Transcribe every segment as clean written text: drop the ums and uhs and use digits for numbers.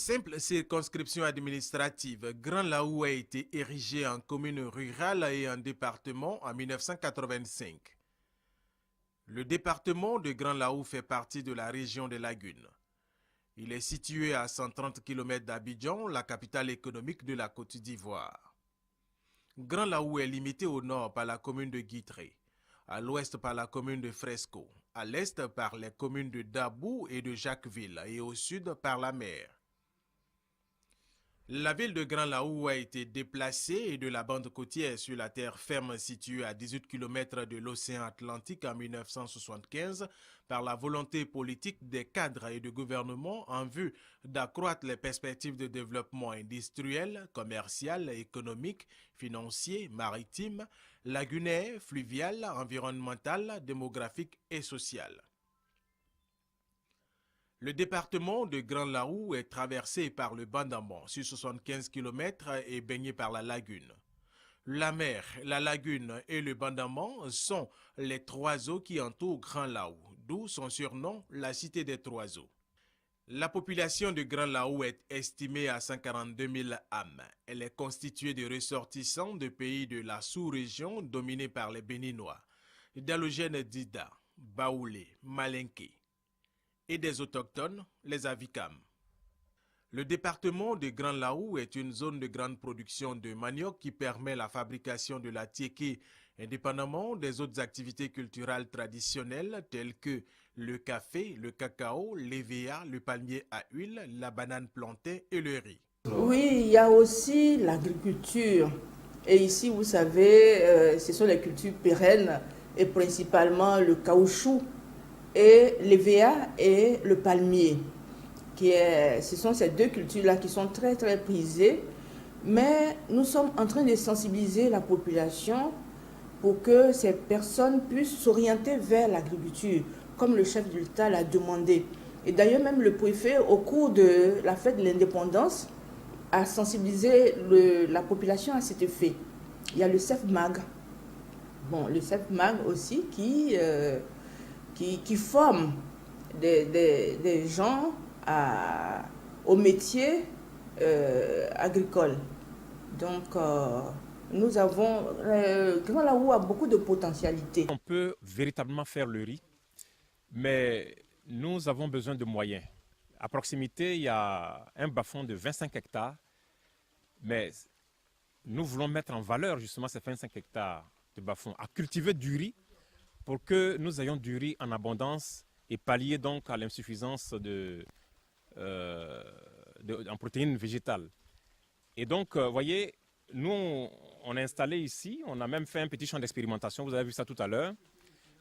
Simple circonscription administrative, Grand Laou a été érigé en commune rurale et en département en 1985. Le département de Grand Laou fait partie de la région des Lagunes. Il est situé à 130 km d'Abidjan, la capitale économique de la Côte d'Ivoire. Grand Laou est limité au nord par la commune de Guitré, à l'ouest par la commune de Fresco, à l'est par les communes de Dabou et de Jacquesville et au sud par la mer. La ville de Grand Laou a été déplacée de la bande côtière sur la terre ferme située à 18 km de l'océan Atlantique en 1975 par la volonté politique des cadres et du gouvernement en vue d'accroître les perspectives de développement industriel, commercial, économique, financier, maritime, lagunaire, fluvial, environnemental, démographique et social. Le département de Grand Laou est traversé par le Bandamban sur 75 km et baigné par la lagune. La mer, la lagune et le Bandamban sont les trois eaux qui entourent Grand Laou, d'où son surnom, la cité des trois eaux. La population de Grand Laou est estimée à 142 000 âmes. Elle est constituée de ressortissants de pays de la sous-région dominés par les Béninois, d'allogènes d'Ida, Baoulé, Malinké, et des autochtones, les Avikam. Le département de Grand Laou est une zone de grande production de manioc qui permet la fabrication de la tiéké indépendamment des autres activités culturelles traditionnelles telles que le café, le cacao, l'EVA, le palmier à huile, la banane plantain et le riz. Oui, il y a aussi l'agriculture. Et ici, vous savez, ce sont les cultures pérennes et principalement le caoutchouc et l'EVA et le palmier. Ce sont ces deux cultures-là qui sont très très prisées. Mais nous sommes en train de sensibiliser la population pour que ces personnes puissent s'orienter vers l'agriculture, comme le chef de l'État l'a demandé. Et d'ailleurs, même le préfet, au cours de la fête de l'indépendance, a sensibilisé la population à cet effet. Il y a le CEFMAG. Bon, le CEFMAG aussi qui forme des gens au métier agricole. Donc, nous avons Grand Laou a beaucoup de potentialités. On peut véritablement faire le riz, mais nous avons besoin de moyens. À proximité, il y a un bas-fond de 25 hectares, mais nous voulons mettre en valeur justement ces 25 hectares de bas-fond, à cultiver du riz pour que nous ayons du riz en abondance et pallier donc à l'insuffisance en protéines végétales. Et donc, vous voyez, nous, on a installé ici, on a même fait un petit champ d'expérimentation, vous avez vu ça tout à l'heure.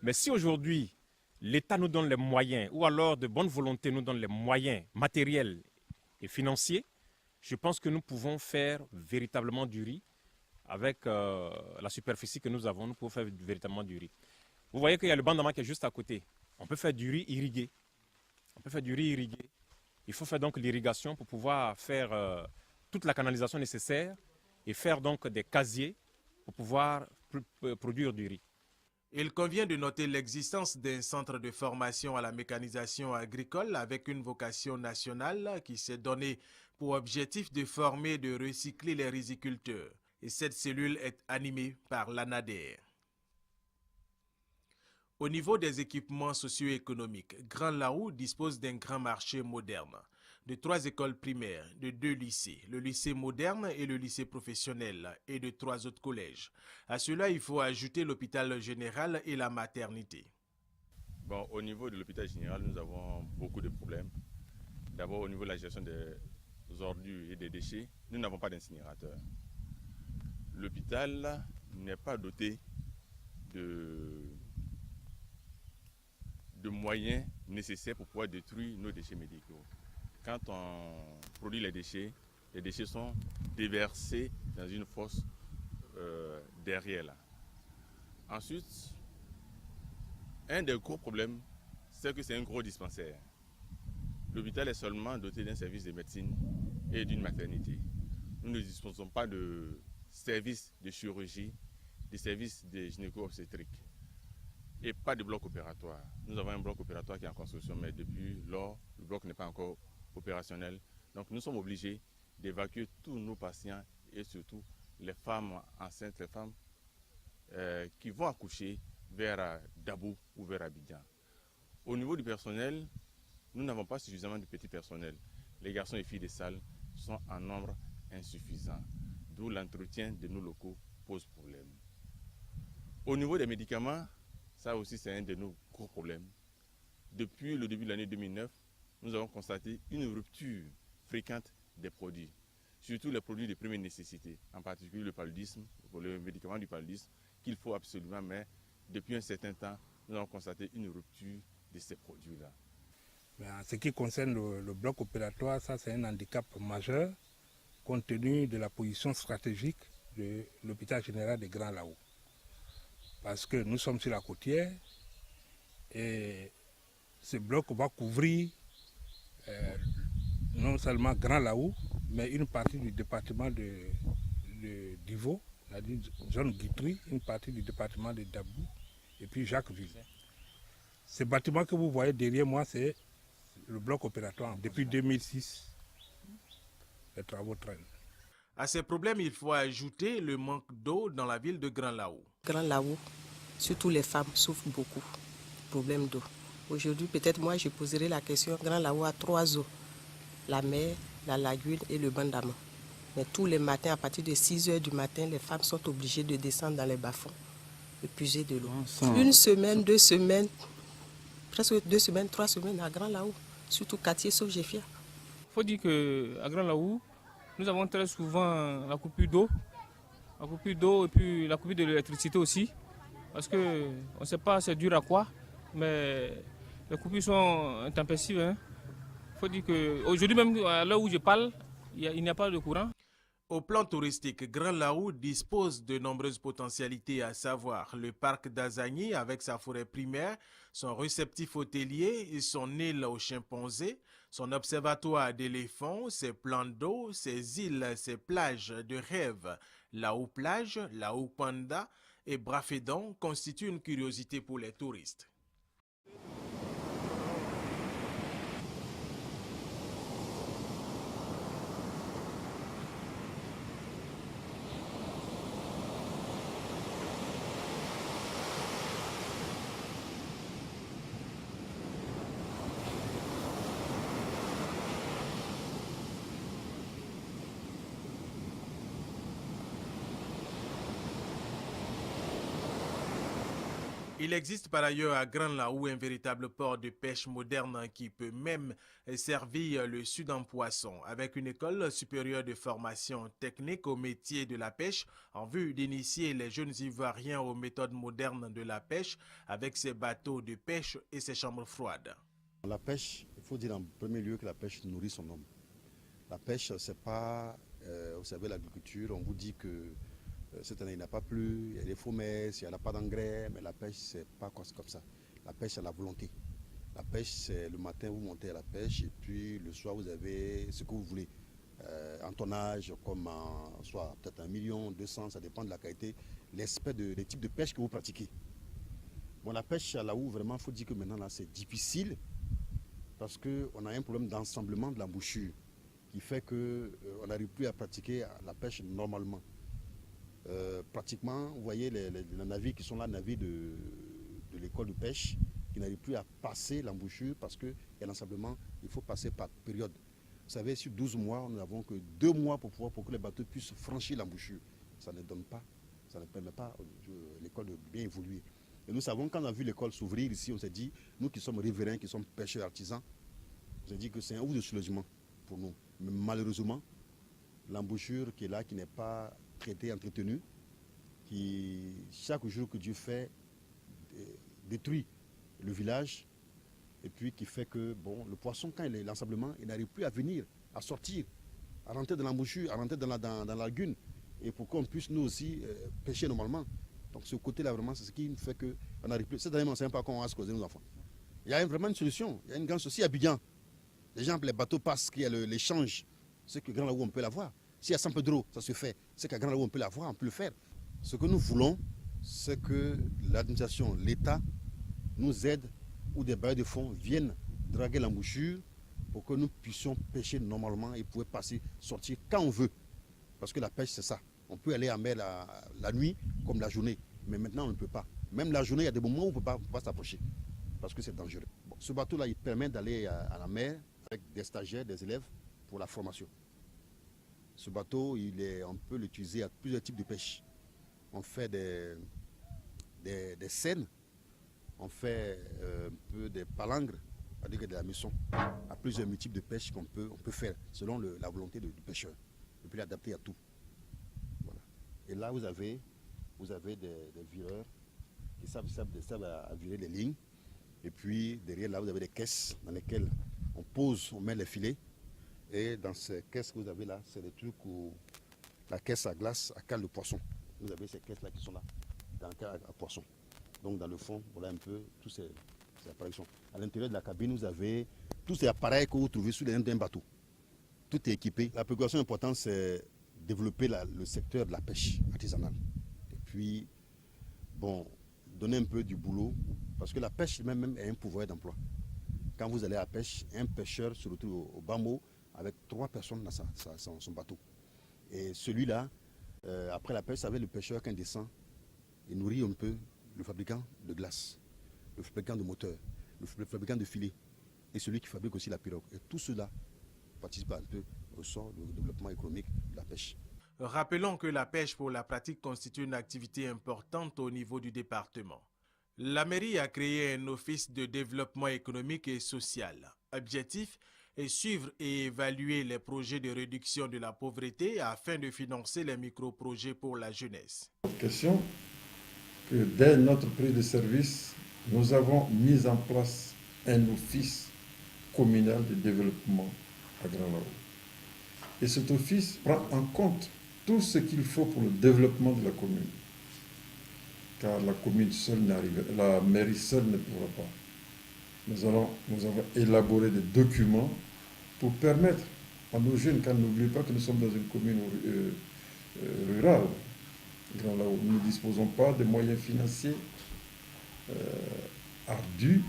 Mais si aujourd'hui, l'État nous donne les moyens, ou alors de bonne volonté nous donne les moyens matériels et financiers, je pense que nous pouvons faire véritablement du riz. Avec la superficie que nous avons, nous pouvons faire véritablement du riz. Vous voyez qu'il y a le Bandama qui est juste à côté. On peut faire du riz irrigué. Il faut faire donc l'irrigation pour pouvoir faire toute la canalisation nécessaire et faire donc des casiers pour pouvoir produire du riz. Il convient de noter l'existence d'un centre de formation à la mécanisation agricole avec une vocation nationale qui s'est donné pour objectif de former et de recycler les riziculteurs. Et cette cellule est animée par l'ANADER. Au niveau des équipements socio-économiques, Grand Laou dispose d'un grand marché moderne, de 3 écoles primaires, de 2 lycées, le lycée moderne et le lycée professionnel, et de 3 autres collèges. À cela, il faut ajouter l'hôpital général et la maternité. Bon, au niveau de l'hôpital général, nous avons beaucoup de problèmes. D'abord, au niveau de la gestion des ordures et des déchets, nous n'avons pas d'incinérateur. L'hôpital n'est pas doté de moyens nécessaires pour pouvoir détruire nos déchets médicaux. Quand on produit les déchets sont déversés dans une fosse derrière là. Ensuite, un des gros problèmes, c'est que c'est un gros dispensaire. L'hôpital est seulement doté d'un service de médecine et d'une maternité. Nous ne disposons pas de services de chirurgie, de services de gynéco-obstétrique et pas de bloc opératoire. Nous avons un bloc opératoire qui est en construction, mais depuis lors, le bloc n'est pas encore opérationnel. Donc nous sommes obligés d'évacuer tous nos patients et surtout les femmes enceintes, les femmes qui vont accoucher vers Dabo ou vers Abidjan. Au niveau du personnel, nous n'avons pas suffisamment de petit personnel. Les garçons et filles des salles sont en nombre insuffisant, d'où l'entretien de nos locaux pose problème. Au niveau des médicaments, ça aussi c'est un de nos gros problèmes. Depuis le début de l'année 2009, nous avons constaté une rupture fréquente des produits, surtout les produits de première nécessité, en particulier le paludisme, le médicament du paludisme, qu'il faut absolument, mais depuis un certain temps, nous avons constaté une rupture de ces produits-là. En ce qui concerne le bloc opératoire, ça c'est un handicap majeur compte tenu de la position stratégique de l'hôpital général de Grand Laou. Parce que nous sommes sur la côtière et ce bloc va couvrir non seulement Grand Laou, mais une partie du département de d'Ivo, c'est-à-dire zone Guitry, une partie du département de Dabou et puis Jacquesville. Ce bâtiment que vous voyez derrière moi, c'est le bloc opératoire. Depuis 2006, les travaux traînent. À ces problèmes, il faut ajouter le manque d'eau dans la ville de Grand Laou. Grand Laou, surtout les femmes, souffrent beaucoup. Problème d'eau. Aujourd'hui, peut-être moi, je poserai la question. Grand Laou a 3 eaux. La mer, la lagune et le bandamon. Mais tous les matins, à partir de 6 h du matin, les femmes sont obligées de descendre dans les bas-fonds et puiser de l'eau. Une semaine, 2 semaines, presque 2 semaines, 3 semaines à Grand Laou, surtout quartier sauf Géfia. Il faut dire qu'à Grand Laou, nous avons très souvent la coupure d'eau et puis la coupure de l'électricité aussi. Parce qu'on ne sait pas c'est dur à quoi, mais les coupures sont intempestives. Il faut dire qu'aujourd'hui même, à l'heure où je parle, il n'y a pas de courant. Au plan touristique, Grand Laou dispose de nombreuses potentialités, à savoir le parc d'Azagny avec sa forêt primaire, son réceptif hôtelier, son île aux chimpanzés, son observatoire d'éléphants, ses plans d'eau, ses îles, ses plages de rêve. Laou Plage, Laou Panda et Brafédon constituent une curiosité pour les touristes. Il existe par ailleurs à Grand Laou un véritable port de pêche moderne qui peut même servir le sud en poisson, avec une école supérieure de formation technique au métier de la pêche en vue d'initier les jeunes Ivoiriens aux méthodes modernes de la pêche avec ses bateaux de pêche et ses chambres froides. La pêche, il faut dire en premier lieu que la pêche nourrit son homme. La pêche, c'est pas, vous savez, l'agriculture, on vous dit que cette année, il n'a pas plu, il y a des fomesses, il n'y a pas d'engrais, mais la pêche, c'est pas comme ça. La pêche, c'est la volonté. La pêche, c'est le matin, vous montez à la pêche, et puis le soir, vous avez ce que vous voulez. En tonnage, comme soit peut-être 1 million, 200, ça dépend de la qualité, l'aspect des types de pêche que vous pratiquez. Bon, la pêche, là où vraiment, il faut dire que maintenant, là, c'est difficile, parce qu'on a un problème d'ensemblement de l'embouchure, qui fait qu'on n'arrive plus à pratiquer la pêche normalement. Pratiquement, vous voyez les navires qui sont là, navires de l'école de pêche, qui n'arrivent plus à passer l'embouchure parce qu'il y a l'ensablement, il faut passer par période. Vous savez, sur 12 mois, nous n'avons que 2 mois pour que les bateaux puissent franchir l'embouchure. Ça ne donne pas, ça ne permet pas à l'école de bien évoluer. Et nous savons, quand on a vu l'école s'ouvrir ici, on s'est dit, nous qui sommes riverains, qui sommes pêcheurs artisans, on s'est dit que c'est un ouf de soulagement pour nous. Mais malheureusement, l'embouchure qui est là, qui n'est pas traité, entretenu, qui chaque jour que Dieu fait détruit le village et puis qui fait que bon, le poisson quand il est l'ensablement, il n'arrive plus à venir, à sortir, à rentrer dans l'embouchure, à rentrer dans la lagune et pour qu'on puisse nous aussi pêcher normalement. Donc ce côté-là vraiment c'est ce qui fait qu'on n'arrive plus. Cette année on ne sait pas comment on va se causer nos enfants. Il y a vraiment une solution, il y a une grande solution à Abidjan. Les gens, les bateaux passent, qu'il y a l'échange, c'est que Grand Laou on peut l'avoir. Si à San Pedro, ça se fait, c'est qu'à Grand Laou, on peut l'avoir, on peut le faire. Ce que nous voulons, c'est que l'administration, l'État, nous aide ou des bailleurs de fonds viennent draguer l'embouchure pour que nous puissions pêcher normalement et pouvoir passer, sortir quand on veut. Parce que la pêche, c'est ça. On peut aller en mer la nuit comme la journée, mais maintenant on ne peut pas. Même la journée, il y a des moments où on ne peut pas s'approcher parce que c'est dangereux. Bon, ce bateau-là, il permet d'aller à la mer avec des stagiaires, des élèves pour la formation. Ce bateau, on peut l'utiliser à plusieurs types de pêche. On fait des seines, on fait un peu des palangres, c'est-à-dire de la muisson, à plusieurs types de pêche qu'on peut faire selon la volonté du pêcheur. On peut l'adapter à tout. Voilà. Et là, vous avez des vireurs qui savent à virer les lignes. Et puis derrière là, vous avez des caisses dans lesquelles on met les filets. Et dans ces caisses que vous avez là, c'est des trucs où la caisse à glace, à cale de poisson. Vous avez ces caisses là qui sont là, dans le cas à poisson. Donc dans le fond, voilà un peu tous ces appareils. À l'intérieur de la cabine, vous avez tous ces appareils que vous trouvez sous les d'un bateau. Tout est équipé. La préoccupation importante, c'est développer le secteur de la pêche artisanale. Et puis, bon, donner un peu du boulot, parce que la pêche même est un pouvoir d'emploi. Quand vous allez à la pêche, un pêcheur se retrouve au bas mot avec 3 personnes dans son bateau. Et celui-là, après la pêche, c'est avec le pêcheur qui descend, il nourrit un peu le fabricant de glace, le fabricant de moteur, le fabricant de filets, et celui qui fabrique aussi la pirogue. Et tout cela participe un peu au sort du développement économique de la pêche. Rappelons que la pêche pour la pratique constitue une activité importante au niveau du département. La mairie a créé un office de développement économique et social. Objectif est suivre et évaluer les projets de réduction de la pauvreté afin de financer les micro-projets pour la jeunesse. Question que dès notre prise de service, nous avons mis en place un office communal de développement à Grand-Lahou. Et cet office prend en compte tout ce qu'il faut pour le développement de la commune. Car la commune seule n'arrive, la mairie seule ne pourra pas. Nous avons élaboré des documents pour permettre à nos jeunes, car n'oubliez pas que nous sommes dans une commune rurale, Grand-Lahou, nous ne disposons pas de moyens financiers ardus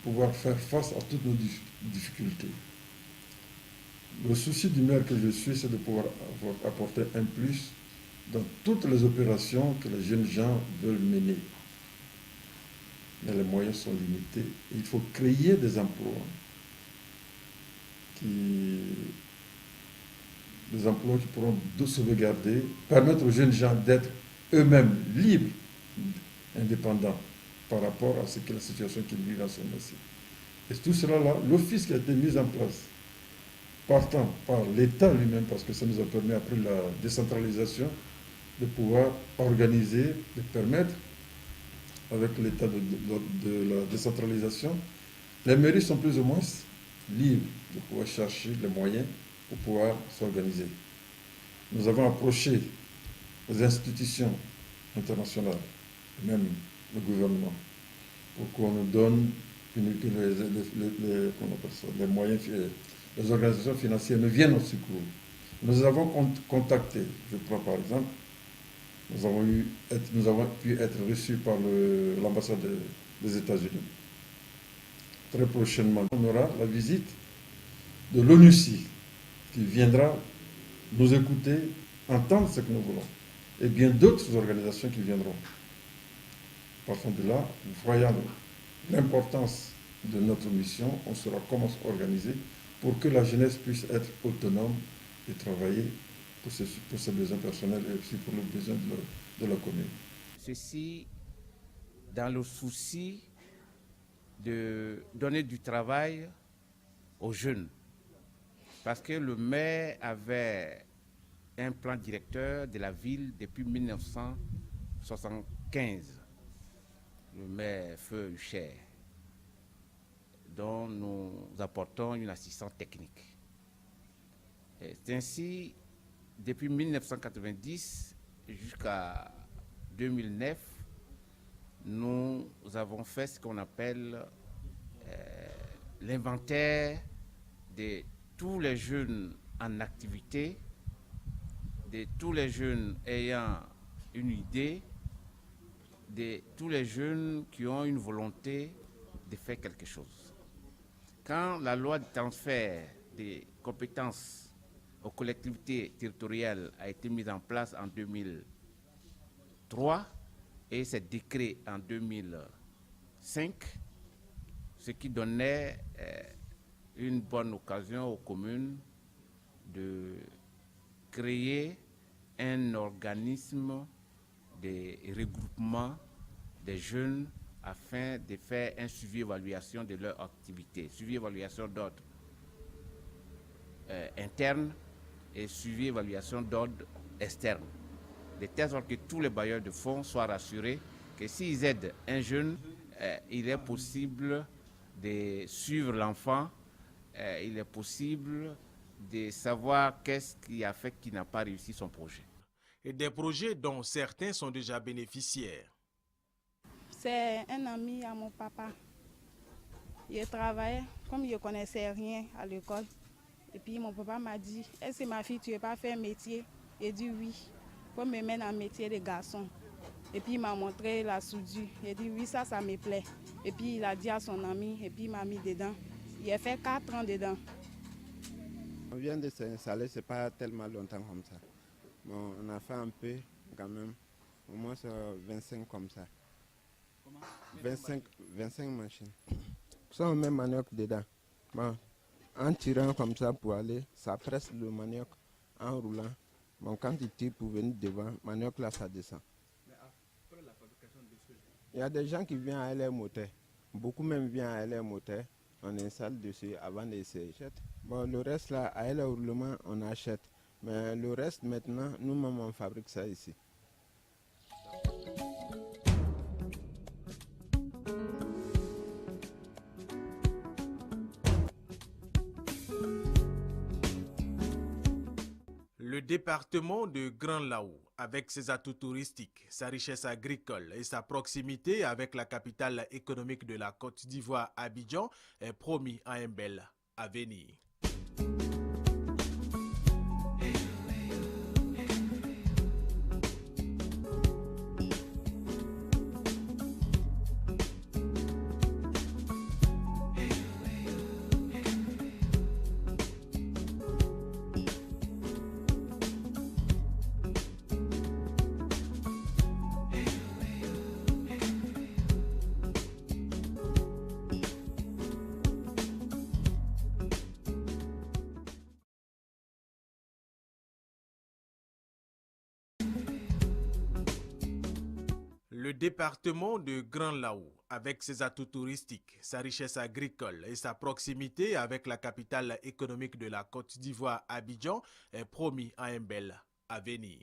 pour pouvoir faire face à toutes nos difficultés. Le souci du maire que je suis, c'est de pouvoir apporter un plus dans toutes les opérations que les jeunes gens veulent mener. Mais les moyens sont limités. Il faut créer des emplois qui pourront sauvegarder, permettre aux jeunes gens d'être eux-mêmes libres, indépendants par rapport à ce que la situation qu'ils vivent dans ce métier. Et tout cela là, l'office qui a été mis en place, partant par l'État lui-même, parce que ça nous a permis, après la décentralisation, de pouvoir organiser, de permettre, avec l'état de la décentralisation, les mairies sont plus ou moins libres de pouvoir chercher les moyens pour pouvoir s'organiser. Nous avons approché les institutions internationales, même le gouvernement, pour qu'on nous donne les moyens, les organisations financières nous viennent au secours. Nous avons contacté, je prends par exemple, nous avons pu être reçus par l'ambassade des États-Unis. Très prochainement, on aura la visite de l'ONUCI qui viendra nous écouter, entendre ce que nous voulons. Et bien d'autres organisations qui viendront. Partant de là, voyant l'importance de notre mission, on saura comment s'organiser pour que la jeunesse puisse être autonome et travailler pour ses besoins personnels et aussi pour les besoins de la commune. Ceci dans le souci de donner du travail aux jeunes. Parce que le maire avait un plan directeur de la ville depuis 1975. Le maire Feu Hucher, dont nous apportons une assistance technique. C'est ainsi, depuis 1990 jusqu'à 2009, nous avons fait ce qu'on appelle l'inventaire de tous les jeunes en activité, de tous les jeunes ayant une idée, de tous les jeunes qui ont une volonté de faire quelque chose. Quand la loi de transfert des compétences aux collectivités territoriales a été mise en place en 2003 et ce décret en 2005, ce qui donnait une bonne occasion aux communes de créer un organisme de regroupement des jeunes afin de faire un suivi-évaluation de leur activité, suivi-évaluation d'ordre interne et suivi-évaluation d'ordre externe, de telle sorte que tous les bailleurs de fonds soient rassurés que s'ils aident un jeune, il est possible de suivre l'enfant, il est possible de savoir qu'est-ce qui a fait qu'il n'a pas réussi son projet. Et des projets dont certains sont déjà bénéficiaires. C'est un ami à mon papa. Il travaillait, comme il ne connaissait rien à l'école. Et puis mon papa m'a dit, est-ce que ma fille, tu ne veux pas faire un métier? J'ai dit oui, il faut me mettre en métier de garçon. Et puis il m'a montré la soudure. J'ai dit oui, ça me plaît. Et puis il a dit à son ami, et puis il m'a mis dedans. Il a fait 4 ans dedans. On vient de s'installer, c'est pas tellement longtemps comme ça. Bon, on a fait un peu quand même, au moins 25 comme ça. Comment? 25 machines. Ça, on met manioc dedans. Bon, en tirant comme ça pour aller, ça presse le manioc en roulant. Bon, quand il tire pour venir devant, manioc là, ça descend. Mais après la fabrication de ce... Il y a des gens qui viennent à LR Moteur. Beaucoup même viennent à LR Moteur. On installe dessus avant de s'acheter. Bon, le reste là, à LR roulement, on achète. Mais le reste maintenant, nous-mêmes, on fabrique ça ici. Le département de Grand Laou, avec ses atouts touristiques, sa richesse agricole et sa proximité avec la capitale économique de la Côte d'Ivoire, Abidjan, est promis à un bel avenir. Le département de Grand Laou, avec ses atouts touristiques, sa richesse agricole et sa proximité avec la capitale économique de la Côte d'Ivoire, Abidjan, est promis à un bel avenir.